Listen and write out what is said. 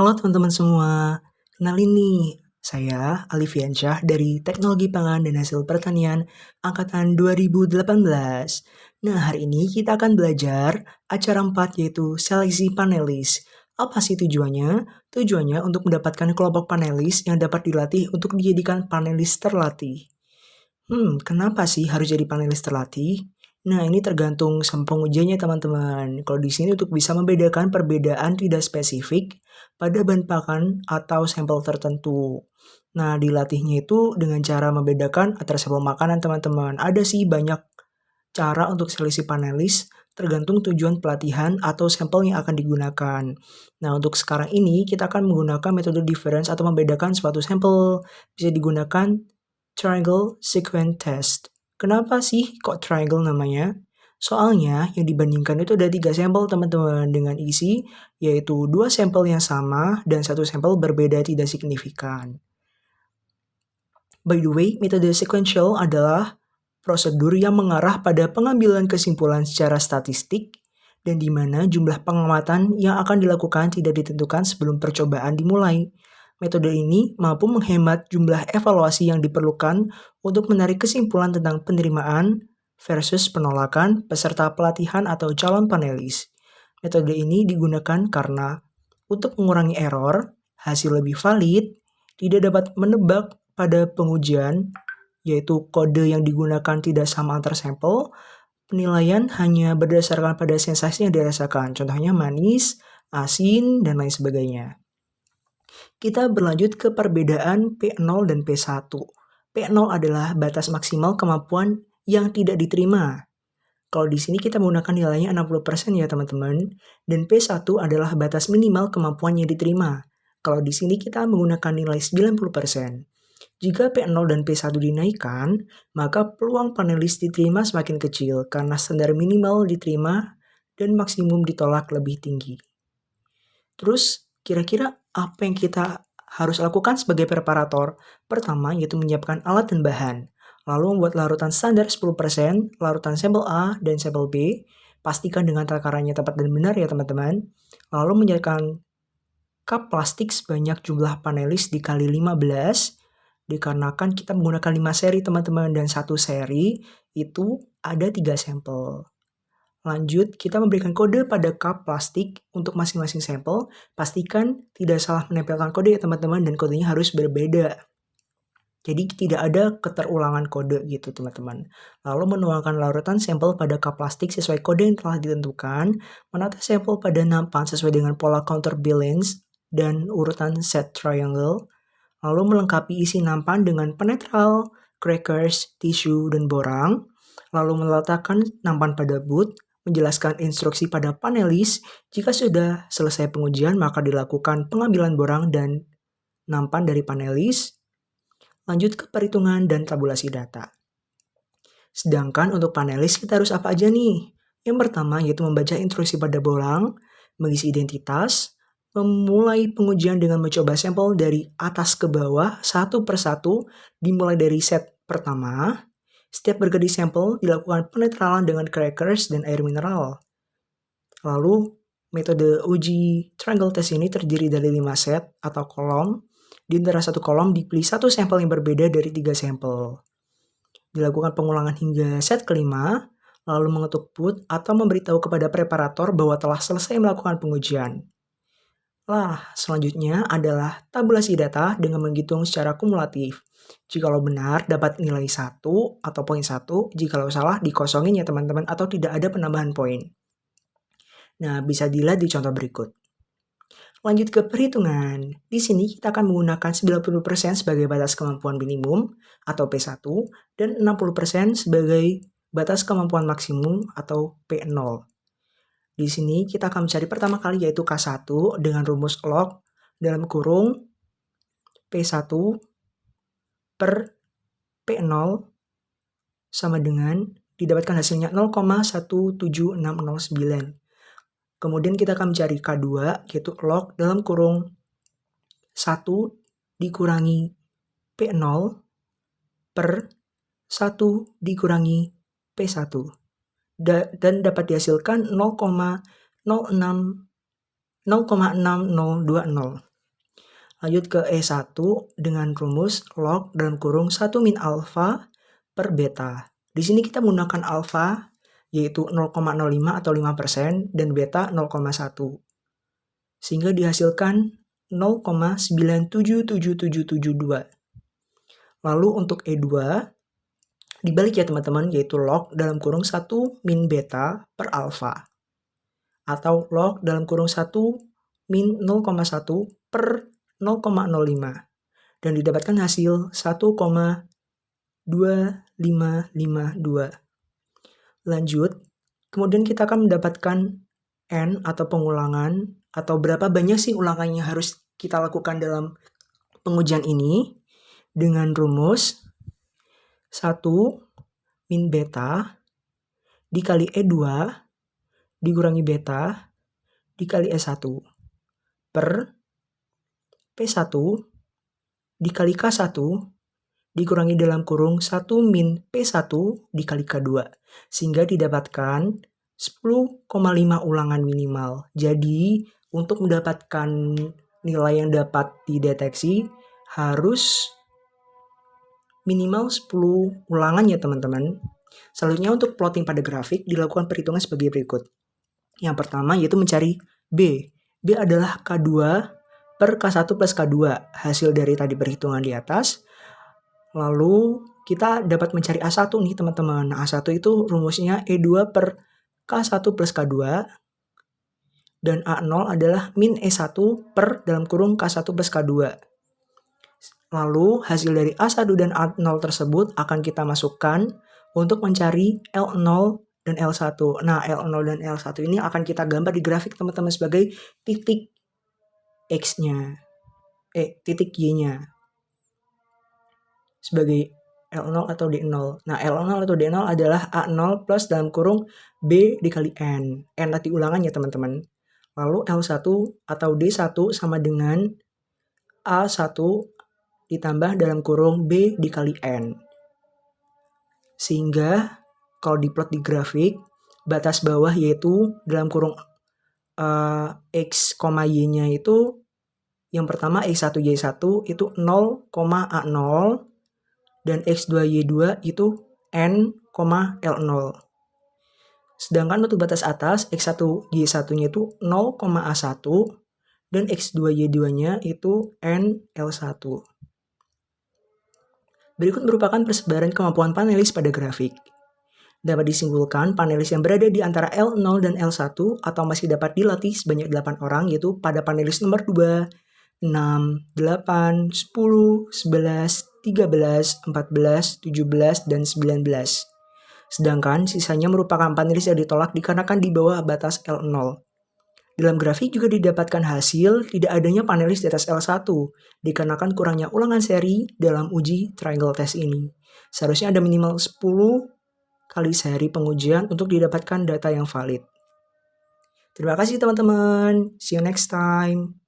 Halo teman-teman semua, kenalin nih, saya Alifiansyah dari Teknologi Pangan dan Hasil Pertanian Angkatan 2018. Nah, hari ini kita akan belajar acara 4 yaitu seleksi panelis. Apa sih tujuannya? Tujuannya untuk mendapatkan kelompok panelis yang dapat dilatih untuk dijadikan panelis terlatih. Kenapa sih harus jadi panelis terlatih? Nah, ini tergantung sama pengujiannya teman-teman. Kalau di sini untuk bisa membedakan perbedaan tidak spesifik pada bahan pakan atau sampel tertentu. Nah, dilatihnya itu dengan cara membedakan antara sampel makanan teman-teman. Ada sih banyak cara untuk seleksi panelis tergantung tujuan pelatihan atau sampel yang akan digunakan. Nah, untuk sekarang ini kita akan menggunakan metode difference atau membedakan suatu sampel. Bisa digunakan triangle sequence test. Kenapa sih kok triangle namanya? Soalnya yang dibandingkan itu ada 3 sampel teman-teman dengan isi yaitu 2 sampel yang sama dan 1 sampel berbeda tidak signifikan. By the way, metode sequential adalah prosedur yang mengarah pada pengambilan kesimpulan secara statistik dan di mana jumlah pengamatan yang akan dilakukan tidak ditentukan sebelum percobaan dimulai. Metode ini mampu menghemat jumlah evaluasi yang diperlukan untuk menarik kesimpulan tentang penerimaan versus penolakan peserta pelatihan atau calon panelis. Metode ini digunakan karena untuk mengurangi error, hasil lebih valid, tidak dapat menebak pada pengujian, yaitu kode yang digunakan tidak sama antar sampel, penilaian hanya berdasarkan pada sensasi yang dirasakan, contohnya manis, asin, dan lain sebagainya. Kita berlanjut ke perbedaan P0 dan P1. P0 adalah batas maksimal kemampuan yang tidak diterima. Kalau di sini kita menggunakan nilainya 60% ya teman-teman. Dan P1 adalah batas minimal kemampuan yang diterima. Kalau di sini kita menggunakan nilai 90%. Jika P0 dan P1 dinaikkan, maka peluang panelis diterima semakin kecil karena standar minimal diterima dan maksimum ditolak lebih tinggi. Terus, kira-kira apa yang kita harus lakukan sebagai preparator? Pertama, yaitu menyiapkan alat dan bahan. Lalu membuat larutan standar 10%, larutan sampel A dan sampel B. Pastikan dengan takarannya tepat dan benar ya teman-teman. Lalu menyediakan cup plastik sebanyak jumlah panelis dikali 15. Dikarenakan kita menggunakan 5 seri teman-teman dan 1 seri itu ada 3 sampel. Lanjut, kita memberikan kode pada cup plastik untuk masing-masing sampel. Pastikan tidak salah menempelkan kode ya teman-teman dan kodenya harus berbeda. Jadi tidak ada keterulangan kode gitu teman-teman. Lalu menuangkan larutan sampel pada cup plastik sesuai kode yang telah ditentukan. Menata sampel pada nampan sesuai dengan pola counterbalance dan urutan set triangle. Lalu melengkapi isi nampan dengan penetral, crackers, tisu, dan borang. Lalu meletakkan nampan pada boot. Menjelaskan instruksi pada panelis. Jika sudah selesai pengujian, maka dilakukan pengambilan borang dan nampan dari panelis. Lanjut ke perhitungan dan tabulasi data. Sedangkan untuk panelis kita harus apa aja nih? Yang pertama yaitu membaca instruksi pada borang, mengisi identitas, memulai pengujian dengan mencoba sampel dari atas ke bawah satu persatu dimulai dari set pertama. Setiap berganti sampel dilakukan penetralan dengan crackers dan air mineral. Lalu metode uji triangle test ini terdiri dari 5 set atau kolom. Di antara satu kolom dipilih satu sampel yang berbeda dari 3 sampel. Dilakukan pengulangan hingga set kelima, lalu mengetuk boot atau memberitahu kepada preparator bahwa telah selesai melakukan pengujian. Selanjutnya adalah tabulasi data dengan menghitung secara kumulatif. Jikalau benar dapat nilai 1 atau poin 1, jikalau salah dikosongin ya teman-teman atau tidak ada penambahan poin. Nah, bisa dilihat di contoh berikut. Lanjut ke perhitungan. Di sini kita akan menggunakan 90% sebagai batas kemampuan minimum atau P1 dan 60% sebagai batas kemampuan maksimum atau P0. Di sini kita akan mencari pertama kali yaitu K1 dengan rumus log dalam kurung P1 per P0 sama dengan didapatkan hasilnya 0,17609. Kemudian kita akan mencari K2 yaitu log dalam kurung 1 dikurangi P0 per 1 dikurangi P1. Dan dapat dihasilkan 0,6020. Lanjut ke E1 dengan rumus log dalam kurung 1 min alfa per beta. Di sini kita menggunakan alfa yaitu 0,05 atau 5% dan beta 0,1. Sehingga dihasilkan 0,977772. Lalu untuk E2 dibalik ya teman-teman, yaitu log dalam kurung 1 min beta per alfa. Atau log dalam kurung 1 min 0,1 per 0,05. Dan didapatkan hasil 1,2552. Lanjut, kemudian kita akan mendapatkan N atau pengulangan, atau berapa banyak sih ulangan yang harus kita lakukan dalam pengujian ini, dengan rumus 1 min beta dikali E2 dikurangi beta dikali E1 per P1 dikali K1 dikurangi dalam kurung 1 min P1 dikali K2. Sehingga didapatkan 10,5 ulangan minimal. Jadi, untuk mendapatkan nilai yang dapat dideteksi, harus minimal 10 ulangan ya teman-teman. Selanjutnya untuk plotting pada grafik dilakukan perhitungan sebagai berikut. Yang pertama yaitu mencari B. B adalah K2 per K1 plus K2, hasil dari tadi perhitungan di atas. Lalu kita dapat mencari A1 nih teman-teman. Nah, A1 itu rumusnya E2 per K1 plus K2. Dan A0 adalah min E1 per dalam kurung K1 plus K2. Lalu hasil dari A1 dan A0 tersebut akan kita masukkan untuk mencari L0 dan L1. Nah, L0 dan L1 ini akan kita gambar di grafik teman-teman sebagai titik X-nya. Titik Y-nya. Sebagai L0 atau D0. Nah, L0 atau D0 adalah A0 plus dalam kurung B dikali N. N nanti ulangan ya teman-teman. Lalu L1 atau D1 sama dengan A1 ditambah dalam kurung B dikali N. Sehingga kalau diplot di grafik, batas bawah yaitu dalam kurung X, Y-nya itu yang pertama X1, Y1 itu 0,A0 dan X2, Y2 itu N, L0. Sedangkan untuk batas atas X1, Y1-nya itu 0,A1 dan X2, Y2-nya itu N, L1. Berikut merupakan persebaran kemampuan panelis pada grafik. Dapat disimpulkan panelis yang berada di antara L0 dan L1 atau masih dapat dilatih sebanyak 8 orang yaitu pada panelis nomor 2, 6, 8, 10, 11, 13, 14, 17, dan 19. Sedangkan sisanya merupakan panelis yang ditolak dikarenakan di bawah batas L0. Dalam grafik juga didapatkan hasil tidak adanya panelis di atas L1 dikarenakan kurangnya ulangan seri dalam uji triangle test ini. Seharusnya ada minimal 10 kali seri pengujian untuk didapatkan data yang valid. Terima kasih teman-teman. See you next time.